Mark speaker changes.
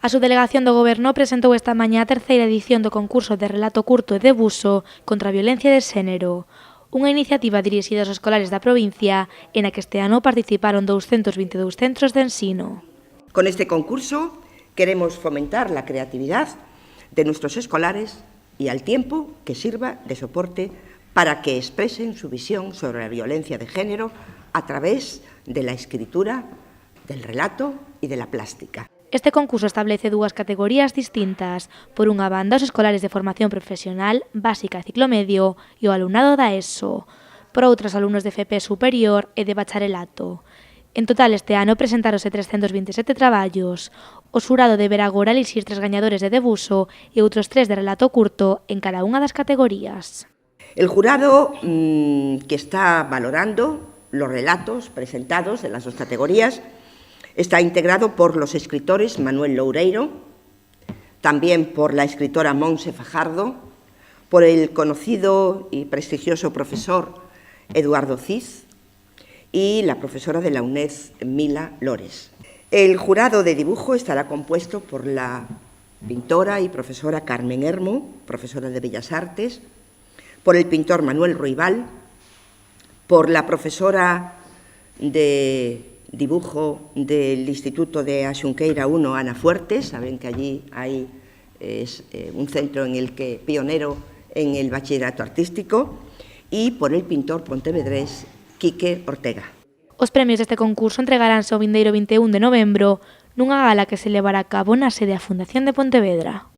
Speaker 1: A subdelegación do Goberno presentou esta mañá a terceira edición do concurso de relato curto e debuxo contra a violencia de xénero, unha iniciativa dirixida aos escolares da provincia e na que este ano participaron 222 centros de ensino.
Speaker 2: Con este concurso queremos fomentar la creatividad de nuestros escolares y al tiempo que sirva de soporte para que expresen su visión sobre la violencia de género a través de la escritura, del relato y de la plástica.
Speaker 1: Este concurso establece dúas categorías distintas. Por unha banda, os escolares de formación profesional, básica e ciclo medio e o alumnado da ESO. Por outra, os alumnos de FP superior e de bacharelato. En total, este ano presentáronse 327 traballos. O xurado deberá agora elixir 3 gañadores de debuxo e outros 3 de relato curto en cada unha das categorías.
Speaker 2: El jurado que está valorando los relatos presentados en las dos categorías está integrado por los escritores Manuel Loureiro, también por la escritora Montse Fajardo, por el conocido y prestigioso profesor Eduardo Cid y la profesora de la UNED, Mila Lores. El jurado de dibujo estará compuesto por la pintora y profesora Carmen Hermo, profesora de Bellas Artes, por el pintor Manuel Ruibal, por la profesora de dibujo del Instituto de Axunqueira 1, Ana Fuertes. Saben que allí hay un centro pionero en el bachillerato artístico, y por el pintor pontevedrés Quique Ortega.
Speaker 1: Os premios deste concurso entregaránse o vindeiro 21 de novembro nunha gala que se levará a cabo na sede da Fundación de Pontevedra.